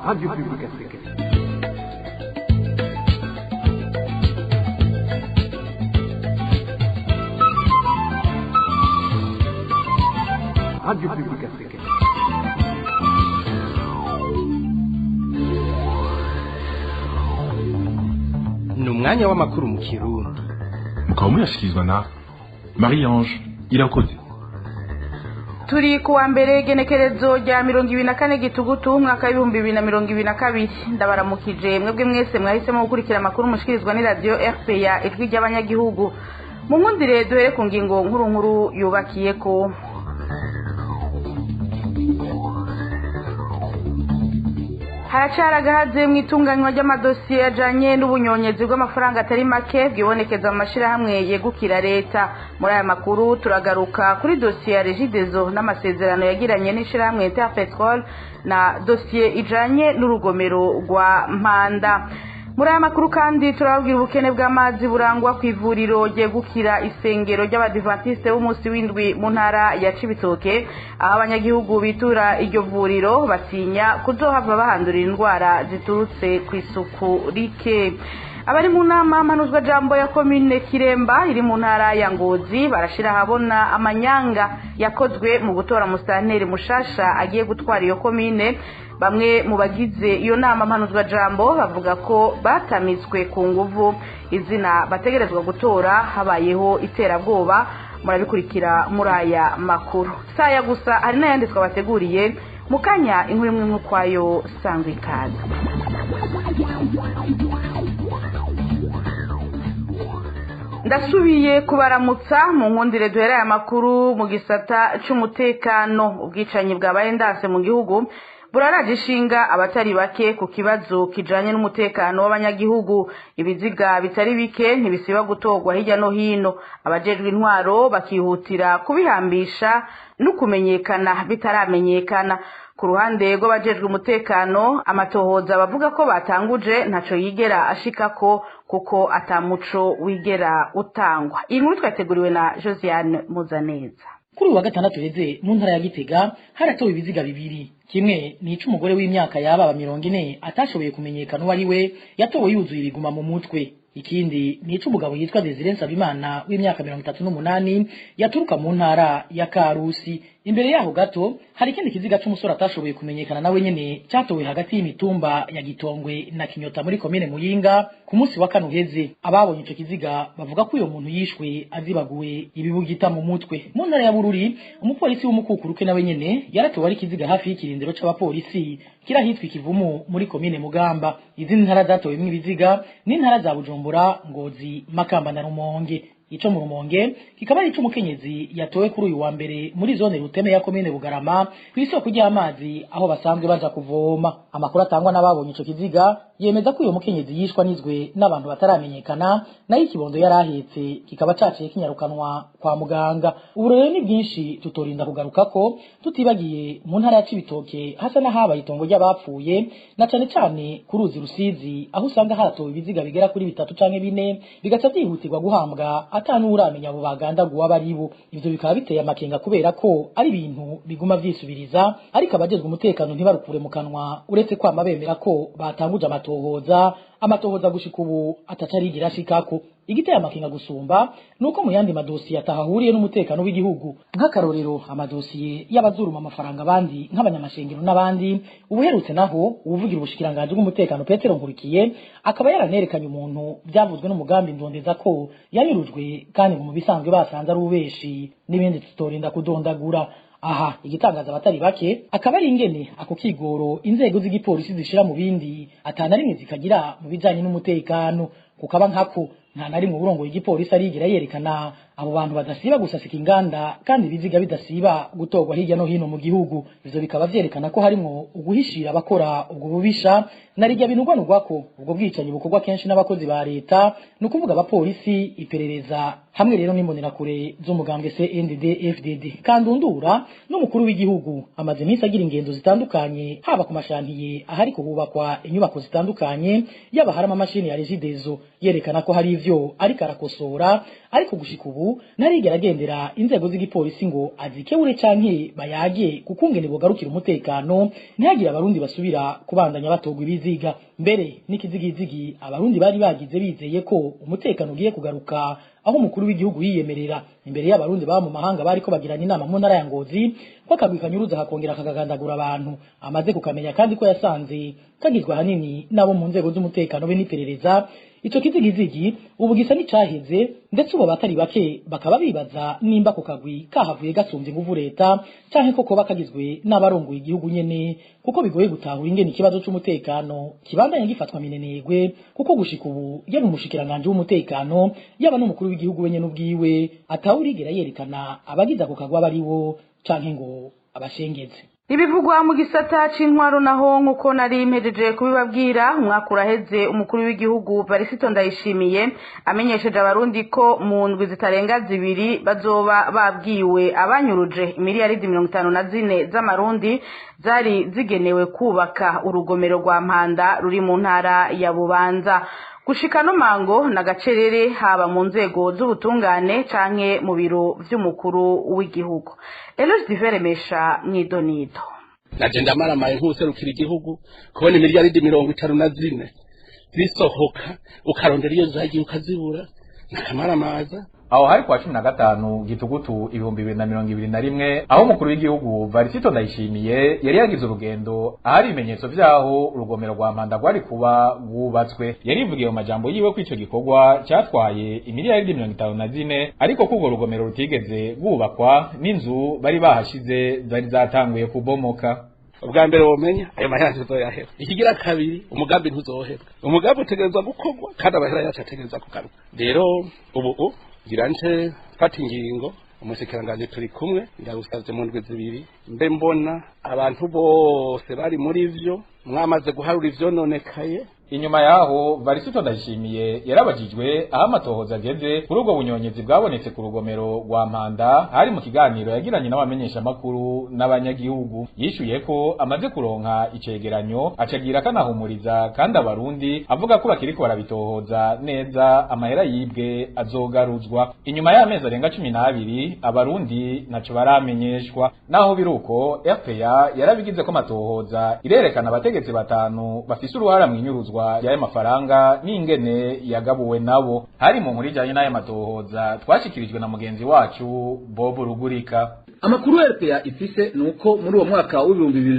Radio Publique Africaine. Radio Publique Africaine. Ni umwanya w'amakuru mu Kirundi. Mukaba muyashyikirizwa na Marie-Ange Irakoze. Turi kuwa mbere genekerezo rya 24 gitugutu umwaka wa 2022 ndabaramukije mwebwe mwese mwahisemo gukurikira amakuru mushikirizwa ni radio RPA ijwi ry'abanyagihugu. Mu nkundire duhere ku ngingo nkuru nkuru yubakiye ko haracaragahaze mu itunganywa ry'amadosiye ajanye n'ubunyonyezi bw'amafaranga atari make bwibonekeza mu mashirahamwe yegukira leta. Muri aya makuru turagaruka kuri dosiye ya Regideso n'amasezerano yagiranye n'ishirahamwe Interpetrol na dosiye ijanye n'urugomero rwa Mpanda. Muri aya makuru kandi turabwira ubukene bw'amazi burangwa ku ivuriro ryegukira isengero ry'abadivantiste b'umunsi w'indwi mu ntara ya Cibitoke, aho abanyagihugu bitura iryo vuriro batinya kuzohava bahandurira indwara ziturutse ku isuku rike. Abari mu nama mpanuzwa jambo ya komine Kiremba iri mu ntara ya Ngozi barashira habona amanyanga yakozwe mu gutora musanteri mushasha agiye gutwara iyo komine. Bamwe mu bagize iyo nama mpanuzwa jambo bavuga ko batamitswe ku nguvu, izina bategerezwa gutora habayeho iterabwoba. Murabikurikira muri aya makuru. Saya gusa hari n'ayanditswe bateguriye mukanya inkuru imwe nk'ukwayo sangwa ikaze. Ndasubiye kubaramutsa mu nkundire duhera aya makuru mu gisata c'umutekano. Ubwicanyi bwabaye ndanse mu gihugu buraraje ishinga abatari bake ku kibazo kijanye n'umutekano w'abanyagihugu. Ibiziga bitari bike ntibisiba gutogwa hirya no hino, abajejwe intwaro bakihutira kubihambisha no kumenyekana bitaramenyekana. Ku ruhande rw'abajejwe umutekano, amatohoza bavuga ko batanguje ntaco yigera ashikako kuko atamuco wigera utangwa. Iyi nkuru twateguriwe na Josiane Muzaneza. Kuri wa gatandatu heze mu ntara ya Gitega haratowe ibiziga bibiri. Kimwe ni ic'umugore w'imyaka yaba 40 atashoboye kumenyekana wari we, yatowe yuzuye ibiguma mu mutwe. Ikindi ni ic'umugabo yitwa Desire Nsabimana w'imyaka 38 yaturuka mu ntara ya Karusi. Imbere yaho gato hari ikindi kiziga c'umusore atashoboye kumenyekana nawe nyene cyatowe hagati y'imitumba ya Gitongwe na Kinyota muri komine Muyinga ku munsi wa kane uheze. Ababonye ico kiziga bavuga ko uyo muntu yishwe azibaguwe ibibugita mu mutwe. Mu ntara ya Bururi umupolisi w'umukukuruke nawe nyene yaratowe ari kiziga hafi y'ikirindiro c'abapolisi kirahitwa Ikivumu muri komine Mugamba. Izindi ntara zatowemwe ibiziga ni ntara za Bujumbura, Ngozi, Makamba na Rumonge. Ico mu Rumonge kikaba ari ic'umukenyezi yatowe kuri uyu wa mbere muri zone Ruteme ya komine Bugarama kw'isoko ry'amazi aho basanzwe baja kuvoma. Amakuru atangwa n'ababonye ico kiziga yemeza ko uyo mukenyezi yishwa nizwe n'abantu bataramenyekana, nayo ikibondo yarahetse kikaba caciye kinyarukanwa kwa muganga. Uburero ni bwinshi tutorinda kugaruka ko tutibagiye mu ntara ya Cibitoke hasa n'ahabaye itongo ry'abapfuye, na cane cane ku ruzi Rusizi aho usanga haratowe ibiziga bigera kuri 3 canke 4 bigaca byihutirwa guhambwa atanu uramenya abo bagandaguwa baribo. Ivyo bikaba biteye amakenga kubera ko ari ibintu biguma vyisubiriza, ariko abajejwe umutekano ntibarukure mu kanwa uretse kwa mabemera ko batanguje amatohoza gushika ubu atacarigira ashikako. Igiteye amakenga gusumba nuko mu yandi madosiye atahahuriye n'umutekano w'igihugu, nk'akarorero amadosiye y'abazuruma amafaranga abandi nk'abanyamashengero n'abandi. Ubuherutse naho uvugira ubushikiranganje bw'umutekano Petero Nkurikiye akaba yaranerekanye umuntu byavuzwe n'umugambi ndondeza ko yanyurujwe kandi ngo mu bisanzwe basanze ari ubeshi n'ibindi tutorinda kudondagura. Aha igitangaza abatari bake akaba ari ingene ako kigoro inzego z'igipolisi zishira mu bindi atana rimwe zikagira mu bijanye n'umutekano, kukaba nkako nta nari mu burongo y'igipolisi arigira yerekana abo bantu badasiba gusasika inganda kandi biziga bidasiba gutogwa hirya no hino mu gihugu. Ivyo bikaba vyerekana ko harimo uguhishira abakora ubwo bubisha narijya binugwanugwa ko ubwo bwicanyi bukorwa kenshi n'abakozi ba leta, no kuvuga abapolisi, iperereza hamwe rero n'imbonera kure z'umugambwe CNDD FDD. Kandundura n'umukuru w'igihugu amaze iminsi agira ingendo zitandukanye haba ku mashantiye ahari kuhubakwa inyubako zitandukanye, yaba harama amashini ya Regideso yerekana ko hari ivyo ariko arakosora, ariko gushika ubu ubu ntarigera agendera inzego z'igipolisi ngo azikebure canke bayage kukungene bogarukira umutekano ntihagire abarundi basubira kubandanya batogwa ibiziga mbere n'ikizigizigi abarundi bari bagize bizeye ko umutekano ugiye kugaruka aho umukuru w'igihugu yiyemerera imbere y'abarundi baba mu mahanga bariko bagirana inama mu ntara ya Ngozi ko akagwi kanyuruza hakongera kagagandagura abantu amaze kukamenya kandi ko yasanze kagizwe hanini nabo mu nzego z'umutekano be n'iperereza ico kizigizigi ubu gisa n'icaheze ndetse ubo batari bake bakaba bibaza nimba ku kagwi kahavuye gasumvye inguvu leta canke koko bakagizwe n'abarongoye igihugu nyene kuko bigoye gutahura ingene ikibazo c'umutekano kibandanye gifatwa minenegwe kuko gushika ubu yaba umushikiranganje w'umutekano yaba n'umukuru w'igihugu wenye n'ubwiwe atawurigera yerekana abagize ako kagwa bariwo canke ngo abashengeze. Ibivugwa mu gisata c'intwaro naho nkuko nari mpejeje kubibabwira umwaka uraheze umukuru w'igihugu Varisito Ndayishimiye amenyesheje abarundi ko mu ndwi zitarenga zibiri bazoba babwiwe abanyuruje imiliyaridi 54 z'amarundi zari zigenewe kubaka urugomero rwa Mpanda ruri mu ntara ya Bubanza. Gushika no mango na gacerere haba mu nzego z'ubutungane canke mu biro vy'umukuru w'igihugu. Eloge Diveremesha mwidonido. Naje ndamaramaye nk'userukira igihugu kubona imiliyaridi 54 bisohoka ukarondera iyo zagiye ukazibura nakamaramaza. Aho hari kwa 15 gitugutu 2021 aho umukuru w'igihugu Varisito Ndayishimiye yari yagize urugendo ahari ibimenyetso vyaho urugomero rwa Mpanda rwari kuba gubatswe yarivugiye mu majambo yiwe ko ico gikorwa cyatwaye imiliyaridi 54 ariko ko urwo rugomero rutigeze gubakwa n'inzu bari bahashize zari zatanguye kubomoka. Ubwa mbere womenya ayo mahera ntizoyahera. Ikigira kabiri umugambi ntuzohera. Umugambi utegerezwa gukorwa kandi abahera yacu ategerezwa kugaruka. Rero ubu giranje fata ingingo umushikiranganje turi kumwe ndagusavye mu ndwi zibiri mbe mbona abantu bose bari muri vyo mwamaze guharura ivyo nonekaye. Inyuma yaho Varisito Ndayishimiye yarabajijwe aho amatohoza ageze kuri ubwo bunyonyezi bwabonetse ku rugomero rwa Mpanda hari mu kiganiro yagiranye n'abamenyesha makuru n'abanyagihugu yishuye ko amaze kuronka icegeranyo acagira kanahumuriza kandi abarundi avuga ko bakiriko barabitohoza neza amahera yibwe azogaruzwa. Inyuma y'amezi arenga 12 abarundi naco baramenyeshwa naho biruko RPA yarabigize ko amatohoza irerekana abategetsi batanu bafise uruhara mu inyuruzwa y'aya mafaranga n'ingene yagabuwe nabo. Hari mu nkuru ijanye n'aya matohoza twashikirijwe na mugenzi wacu Bob Rugurika. Amakuru RPA ifise nuko muri uwo mwaka wa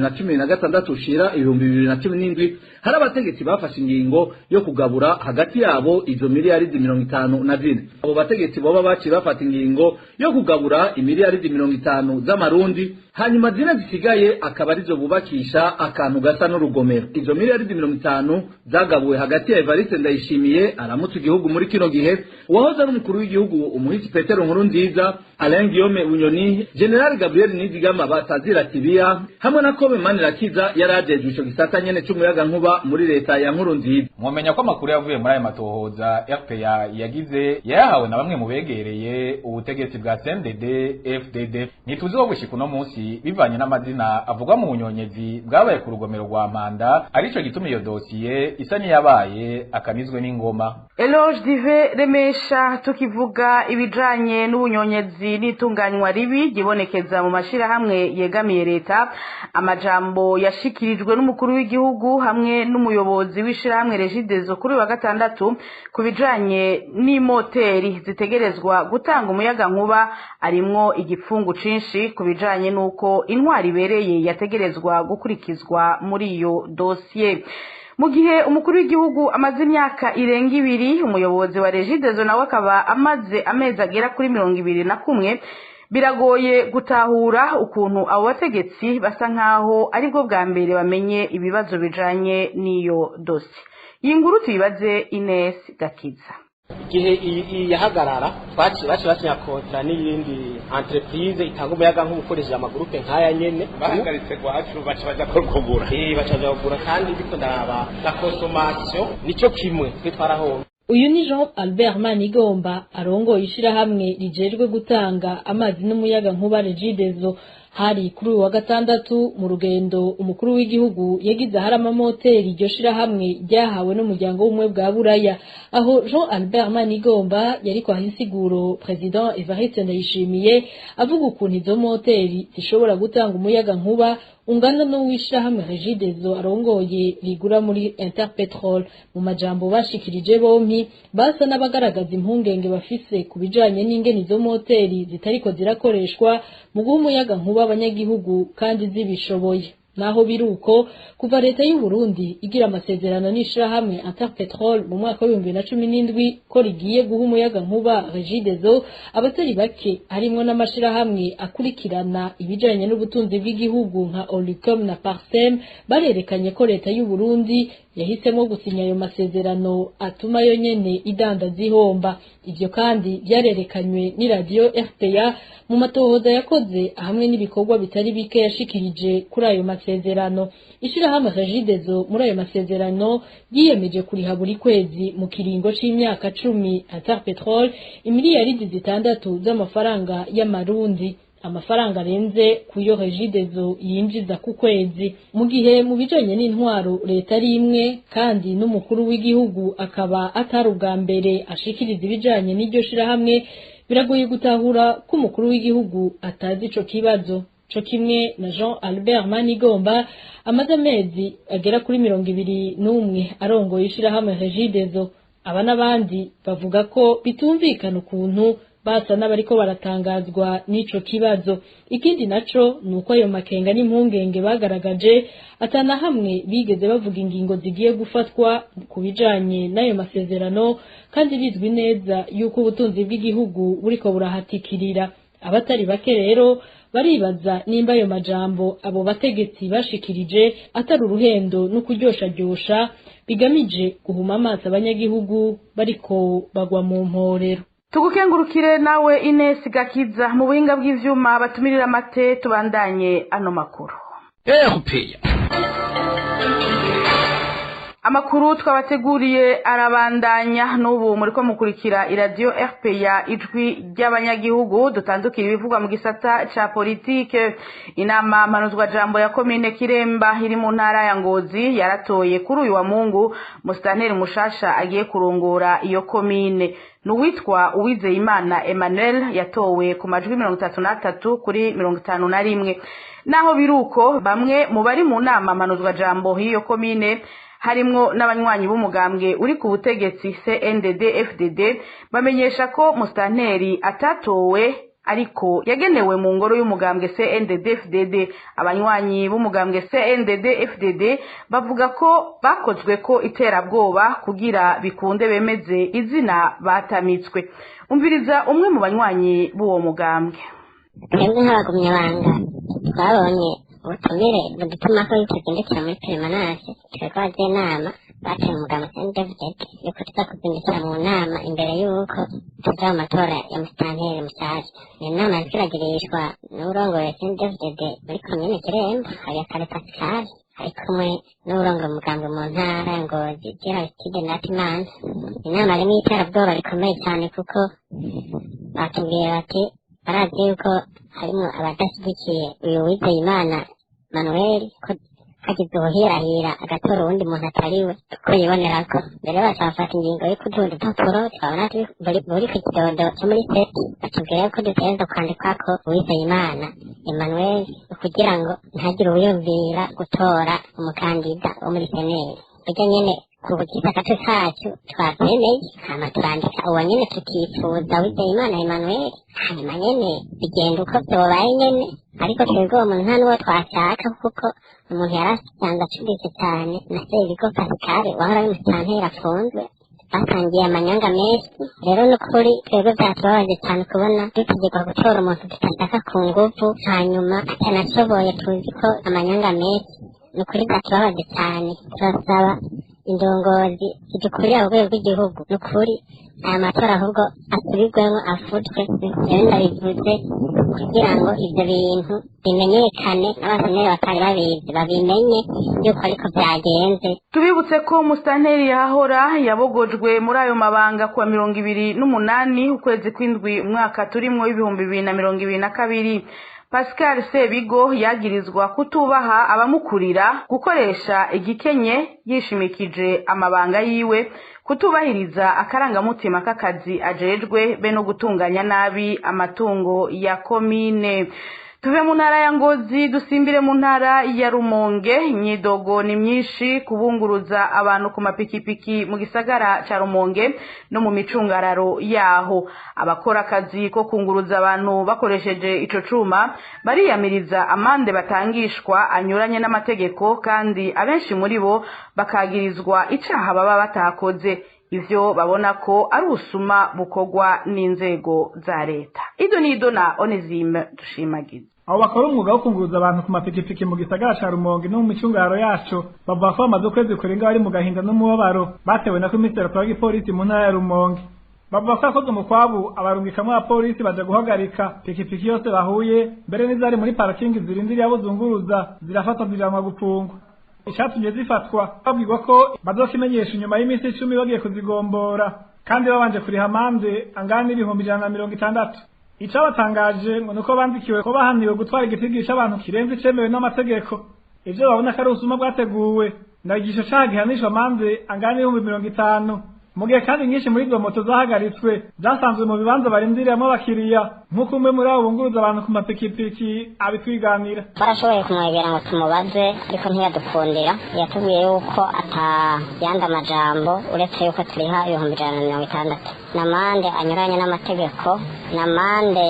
2016 ushira 2017 hari abategetsi bafashe ingingo yo kugabura hagati yabo izo miliyaridi 54. Abo bategetsi boba baci bafata ingingo yo kugabura imiliyaridi 50 z'amarundi hanyuma zine zisigaye akaba arizo bubakisha akantu gasa n'urugomero. Izo miliyaridi 50 zagabuwe hagati ya Evariste Ndayishimiye aramutse igihugu muri kino gihe uwahoze n'umukuru w'igihugu umuhisi Petero Nkurunziza, Alain Guillaume Bunyoni, General Gabriel Nizigama batazira Tibia hamwe na Kobe Manirakiza yarajejwe ico gisata nyene c'umuyaga nkuba muri leta ya Nkurunziza. Mwomenya ko amakuru yavuye muri aya matohoza RPA yagize yahawe na bamwe mu begereye ubutegetsi bwa CNDD FDD. Nituzi wo gushika no munsi bivanye n'amazina avugwa mu bunyonyezi bwabaye ku rugomero rwa Mpanda arico gituma iyo dosiye isa niyabaye akanizwe n'ingoma. Eloge Diveremesha tukivuga ibijanye n'ubunyonyezi n'itunganywa ribi gibonekeza mu mashira hamwe yegamiye leta. Amajambo yashikirijwe n'umukuru w'igihugu hamwe n'umuyobozi w'ishira hamwe Regidezo kuri wa gatandatu kubijanye n'imoteri zitegerezwa gutanga umuyaga nkuba arimwo igipfungu cinshi kubijanye nuko intwari bereye yategerezwa gukurikizwa muri iyo dossier. Mu gihe umukuru w'igihugu amaze imyaka irenga 2 umuyobozi wa Regidezo nawe akaba amaze amezi agera kuri 21 biragoye gutahura ukuntu abo bategetsi basa nkaho aribwo bwa mbere bamenye ibibazo bijanye n'iyo dossier. Iyi nkuru tuyibaze Ines Gakiza. Gihe yahagarara baci basinya kontra n'iyindi entreprise itanga umuyaga nk'umukoresha amagurupe nkaya nyene bahagaritse gwacu baca kugura baca kugura kandi biko ndaraba la consommation nico kimwe twitwaraho. Uyu ni Jean Albert Manigomba arongoye ishirahamwe rijejwe gutanga amazi n'umuyaga nkuba Regidezo hari kuri uyu wa gatandatu mu rugendo umukuru w'igihugu yagize ahari amamoteri iryo shirahamwe ryahawe n'umuryango w'ubumwe bwa buraya aho Jean Albert Manigomba yariko aha insiguro President Evariste Ndayishimiye avuga ukuntu izo moteri zishobora gutanga umuyaga nkuba ungana n'uwishirahamwe Regideso arongoye rigura muri Interpetrol. Mu majambo bashikirije bompi basa n'abagaragaza impungenge bafise kubijanye n'ingene izo moteri zitariko zirakoreshwa mu guha umuyaga nkuba abanyagihugu kandi zibishoboye. Naho biruko kuva leta y'u Burundi igira amasezerano n'ishirahamwe Interpetrol mu mwaka wa 2017 ko rigiye guha umuyaga nkuba Regideso, abatari bake harimo n'amashirahamwe akurikirana ibijanye n'ubutunzi bw'igihugu nka Olicom na Parsem barerekanye ko leta y'u Burundi yahisemo gusinya ayo masezerano atuma yo nyene idandaza ihomba. Ivyo kandi byarerekanywe ni radio RPA mu matohoza yakoze hamwe n'ibikorwa bitari bike yashikirije kuri ayo masezerano. Ishirahamwe Regideso muri ayo masezerano yiyemeje kuriha buri kwezi mu kiringo c'imyaka 10 Interpetrol imiliyaridi 6 z'amafaranga y'amarundi, amafaranga arenze kuyo Regideso yinjiza ku kwezi. Mu gihe mu bijanye n'intwaro leta ari imwe kandi n'umukuru w'igihugu akaba atari ubwa mbere ashikiriza ibijanye n'iryo shirahamwe, biragoye gutahura ko umukuru w'igihugu atazi ico kibazo. Co kimwe na Jean Albert Manigomba amaze amezi agera kuri 21 arongoye ishirahamwe Regideso. Aba n'abandi bavuga ko bitumvikana ukuntu basa n'abariko baratangazwa n'ico kibazo. Ikindi naco nuko ayo makenga n'impungenge bagaragaje atana hamwe bigeze bavuga ingingo zigiye gufatwa ku bijanye n'ayo masezerano, kandi bizwi neza yuko ubutunzi bw'igihugu buriko burahatikirira. Abatari bake rero baribaza nimba ayo majambo abo bategetsi bashikirije atari uruhendo no kuryoshajyosha bigamije guhuma amaso abanyagihugu bariko bagwa mu mporero. Tugukengurukire nawe Ines Gakiza mu buhinga bw'ivyuma batumirira amate tubandanye ano makuru. Amakuru twabateguriye arabandanya n'ubu muriko mukurikira iradio RPA ijwi ry'abanyagihugu. Dutandukira ibivugwa mu gisata ca politike. Inama mpanuzwa jambo ya komine Kiremba iri mu ntara ya Ngozi yaratoye kuri uyu wa Mungu musitanteri mushasha agiye kurongora iyo komine. Nuwitwa Uwizeyimana Emmanuel yatowe ku majwi 33 kuri 51. Naho biruko bamwe mu bari mu nama mpanuzwa jambo hiyo komine harimwo n'abanywanyi b'umugambwe uri ku butegetsi CNDD-FDD bamenyesha ko musitanteri atatowe ariko yagenewe mu ngoro y'umugambwe CNDD-FDD. Abanywanyi b'umugambwe CNDD-FDD bavuga ko bakozwe ko iterabwoba kugira bikunde bemeze izina batamitswe. Umviriza umwe mu banywanyi b'uwo mugambwe. Twebwe nk'abagumya banga twabonye ubutumire budutuma ko tugendekera muri permanence, twebwaje inama baciye umugambwe CNDD-FDD yuko tuza kuzindukira mu nama imbere y'uko tuja mu matora ya musitanteri mushasha. Iyo nama yaragirishwa n'urongoye CNDD-FDD muri komine Kiremba Habiyakare Pascal ari kumwe n'urongoye umugambwe mu ntara ya Ngozi Gerard Ndatimana. Inama yarimo iterabwoba rikomeye cyane kuko batubwiye bati barazi yuko harimo abadashyigikiye uyu Uwizeyimana Manuel ko hagize ubuhirahira agatora uwundi muntu atariwe ko yibonerako. Mbere bashafata ingingo yo kuduha udupapuro twabona buri ku kidodo cyo muri seti, batubwira ko dutegerezwa kwandikwako Uwizeyimana Emmanuel kugira ngo ntagire uwiyumvira gutora umukandida wo muri seneri. Burya nyene kubugiza gato kacu twabyemeye hama turandika uwo nyene tukifuza Uwizeyimana Emmanuel, hanyuma nyene bigenda uko vyobaye nyene. Ariko twebwe uwo muntu nta n'uwo twashaka kuko umuntu yarasanze acuditse cyane na Sebigo Pascal wahora ari musitanteri afunzwe, batangiye amanyanga menshi. Rero n'ukuri twebwe vyatubabaje cyane kubona dutegekwa gutora umuntu tutashaka ku nguvu hanyuma atanashoboye, tuzi ko amanyanga menshi. N'ukuri vyatubabaje cyane. Turasaba indongozi zidukurira mu rwego rw'igihugu n'ukuri aya matora ahubwo asubirwemo afutwe. Rero ndabivuze kugira ngo ivyo bintu bimenyekane n'abaseneri batari babizi babimenye yuko ariko vyagenze. Tubibutse ko musitanteri yahora yabogojwe muri ayo mabanga kuwa 28 ukwezi kw'indwi umwaka turimwo 2022. Pascal Sebigo yagirizwa kutubaha abamukurira, gukoresha igikenye yishimikije amabanga yiwe, kutubahiriza akarangamutima k'akazi ajejwe be no gutunganya nabi amatungo ya komine. Tuve mu ntara ya Ngozi dusimbire mu ntara ya Rumonge. Imyidogo ni myinshi kubunguruza abantu ku mapikipiki mu gisagara ca Rumonge no mu micungararo yaho. Abakora akazi ko kunguruza abantu bakoresheje ico cuma bariyamiriza amande batangishwa anyuranye n'amategeko, kandi abenshi muri bo bakagirizwa icaha baba batakoze. Ivyo babona ko ari usuma bukogwa n'inzego za leta. Ido nido na Onesime Dushimagize. Abo bakora umwuga wo kunguruza abantu ku mapikipiki mu gisagara ca Rumonge no mu micungararo yaco bavuga ko bamaze ukwezi kurenga bari mu gahinda n'umubabaro batewe na komiseri wa gipolisi mu ntara ya Rumonge. Bavuga ko akoze umukwabu abarungikamwo abapolisi baja guhagarika pikipiki yose bahuye, mbere n'izari muri parking zirindiriye abo zunguruza zirafatwa zijanwa gupfungwa. Ishatumye zifatwa babwirwa ko bazokimenyesha inyuma y'iminsi 10 bagiye kuzigombora, kandi babanje kuriha amande angana n'ibihumbi 160. Icabatangaje ngo nuko bandikiwe ko bahaniwe gutwara igitigisha abantu kirenze cemewe n'amategeko. Ivyo babona ko ari ubusuma bwateguwe ndagisho cagihanishwa amande angana n'ibihumbi 50. Mu gihe kandi nyinshi muri izo moto zahagaritswe zasanzwe mu bibanza barindiriramo abakiriya, nk'uko umwe muri abo bunguruza abantu ku mapikipiki abitwiganira. Barashoboye kumwegera ngo tumubaze ariko ntiyadukundira, yatubwiye yuko yandi amajambo uretse yuko turiha ibihumbi 160 n'amande anyuranye n'amategeko, n'amande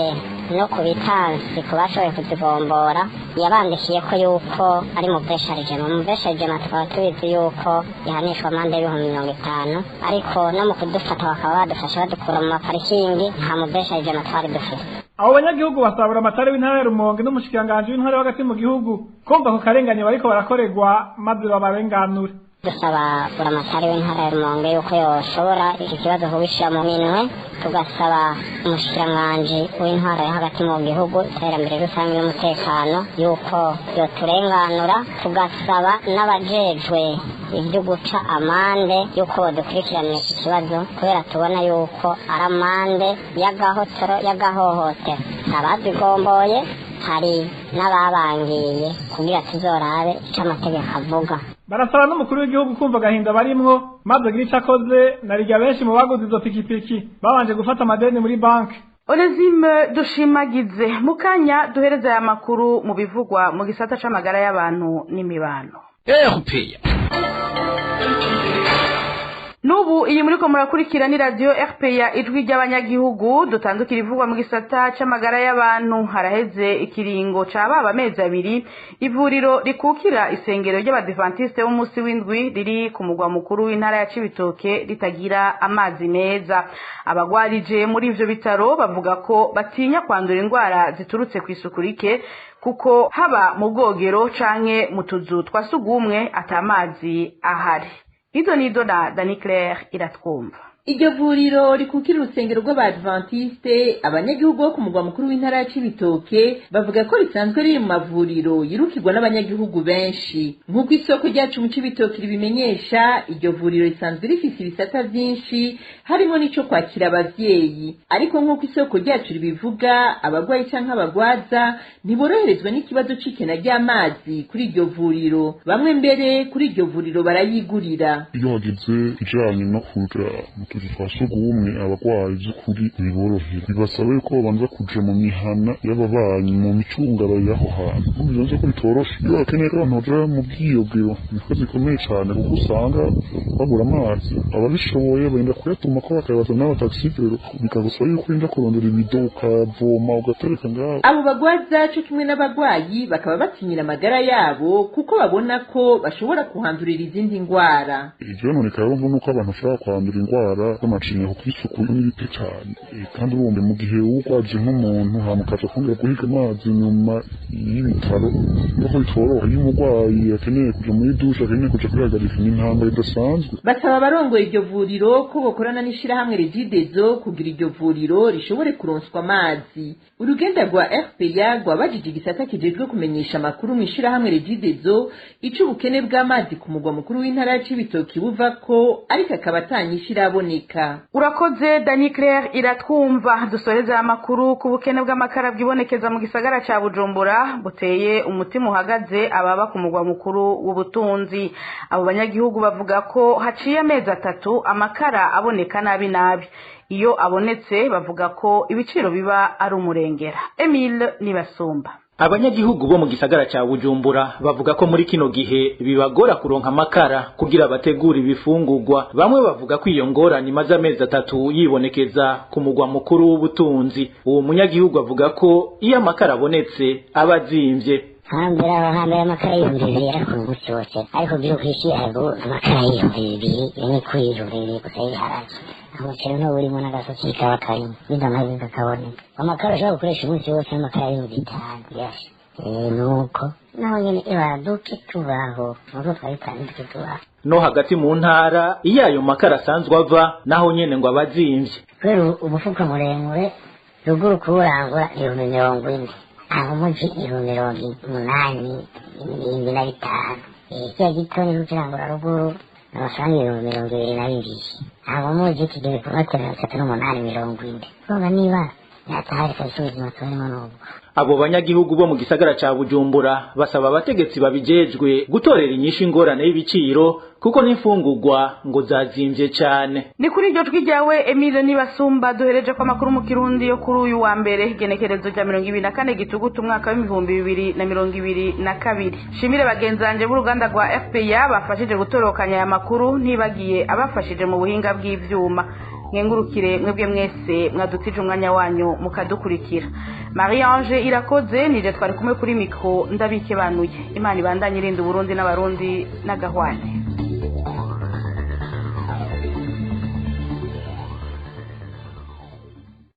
no ku bitansi ku bashoboye kuzigombora. Yabandikiye ko yuko ari mu besharijema tukaba tubizi yuko yahanishwa amande y'ibihumbi 50, ariko no mu kudufata bakaba badufasha badukura mu maparikingi nta mu besharijema twari dufite. Abo banyagihugu basabura amatari w'intara ya Rumonge n'umushikiranganje w'intara hagati mu gihugu kumva ko karenganye bariko barakorerwa maze babarenganure. Dusaba buramatari w'intara ya Rumonge yuko yoshobora iki kibazo kubishira mu minwe, tugasaba umushikiranganje w'intara ya hagati mu gihugu iterambere rusange n'umutekano yuko yoturenganura, tugasaba n'abajejwe ibyo guca amande yuko badukurikirana iki kibazo, kubera tubona yuko ari amande y'agahohotera abazigomboye, hari n'ababangiye kugira tuzorabe ico amategeko avuga. Barasaba n'umukuru w'igihugu kumva gahinda barimwo maze gira ico akoze, narirya benshi mu baguze izo pikipiki babanje gufata amadeni muri banki. Onesime Dushimagize. Mukanya duhereza aya makuru mu bivugwa mu gisata c'amagara y'abantu n'imibano. RPA. Nubu iyi muriko murakurikira ni radio RPA ijwi ry'abanyagihugu, dutandukira ivugwa mu gisata c'amagara y'abantu. Haraheze ikiringo cababa amezi 2 ivuriro rikukira isengero ry'abadventiste b'umunsi w'indwi riri ku mugwa mukuru w'intara ya Cibitoke ritagira amazi meza. Abagwarije muri ivyo bitaro bavuga ko batinya kwandura indwara ziturutse kw'isuku rike, kuko haba mu bwogero canke mu tuzu twasugumwe atamazi ahari. Izo nido na Dani Claire iratwumva. Iryo vuriro rikukira urusengero rw'abadventiste, abanyagihugu bo ku mugwa mukuru w'intara ya Cibitoke bavuga ko risanzwe riri mu mavuriro yirukirwa n'abanyagihugu benshi. Nk'uko isoko ryacu mu Cibitoke ribimenyesha, iryo vuriro risanzwe rifise ibisata vyinshi harimo n'ico kwakira abavyeyi, ariko nk'uko isoko ryacu ribivuga, abagwayi canke abagwaza ntiboroherezwa n'ikibazo c'ikena ry'amazi kuri iryo vuriro. Bamwe mbere kuri iryo vuriro barayigurira. Iyo hageze ijanye no kuja twasugumwe abagwayi by'ukuri biborohera, bibasabe ko babanza kuja mu mihana y'ababanyi mu micungaro y'aho hantu, bivuze ko bitoroshe. Iyo bakeneye ko abantu baja mu bwiyogero niko zikomeye cane, kuko usanga babura amazi. Ababishoboye benda kuyatuma ko bakayabaza n'abataxivero, bikagusaba yuko urinda kurondera ibido ukavoma ugatereka ngaho. Abo bagwaza cyo kimwe n'abagwayi bakaba batinyira amagara yabo, kuko babona ko bashobora kuhandurira izindi ndwara. Ivyo none karumva nuko abantu bashobora kwandura indwara y'amacinya ku isuku n'ibiti cyane, kandi urumve mu gihe ugwaje nk'umuntu hamukaje kongera guhiga amazi nyuma y'ibitaro nuko bitoroha. Iyo umugwayi akeneye kuja muri dushe, akeneye kuja kwihagarika n'intambara idasanzwe. Basaba abarongoye iryo vuriro ko bokorana n'ishirahamwe Regidezo kugira iryo vuriro rishobore kuronswa amazi. Urugenda rwa RPA rwabajije igisata kijejwe kumenyesha amakuru mu ishirahamwe Regidezo ico ubukene bw'amazi ku mugwa mukuru w'intara ya Cibitoke buva ko, ariko akaba atanyishira abone Tanganyika. Urakoze Dani Claire iratwumva. Dusoreza amakuru ku bukene bw'amakara bwibonekeza mu gisagara ca Bujumbura buteye umutima uhagaze ababa ku mugwa mukuru w'ubutunzi. Abo banyagihugu bavuga ko haciye amezi 3 amakara aboneka nabi nabi. Iyo abonetse bavuga ko ibiciro biba ari umurengera. Emile Nibasumba. Abanyagihugu bo mu gisagara ca Bujumbura bavuga ko muri kino gihe bibagora kuronka amakara kugira bategura ibifungurwa. Bamwe bavuga ko iyo ngorane imaze amezi 3 yibonekeza ku mugwa mukuru w'ubutunzi. Uwo munyagihugu avuga ko iyo amakara abonetse aba azimvye. hambere amakara y'ibihumbi yarakora umunsi wose ariko biro kwishira ngo amakara y'ibihumbi 2 ni kwiyumvira gusa yiharaje aho cyane no buri mwana gasoci kaba karimo bindamaze kakaboneka amakara ashobora gukoresha umunsi wose amakara y'ibihumbi 5 yashi nuko naho nyene ibaduke tubaho nuko twabitandike tubaho no hagati mu ntara iyo ayo makara asanzwe ava naho nyene ngo abazimvye kwero umufuka muremure ruguru kurangura 40 aho muji 185 ya gitoni kutirangura ruguru amafaranga 22 aho muji kigere kumatera 380 koga niba yatahari kasubiza masomo n'ubu. Abo banyagihugu bo mu gisagara ca Bujumbura basaba abategetsi babijejwe gutorera inyishu ingorane y'ibiciro kuko n'imfungurwa ngo zazimvye cyane. Ni kuri iryo jwi ryawe Emile Nibasumba duhereje kwa makuru mu Kirundi yo kuri uyu wa mbere genekerezo rya 24 gitugutu umwaka wa 2022. Shimire bagenzanje b'uruganda rwa FPA bafashije gutorokanya aya makuru ntibagiye abafashije mu buhinga bw'ivyuma. Ngengurukire mwebwe mwese mwadutije umwanya wanyu mukadukurikira. Marie Ange irakoze nije twari kumwe kuri mikro ndabike banuye. Imana ibandanye irinda Burundi n'abarundi n'agahwane.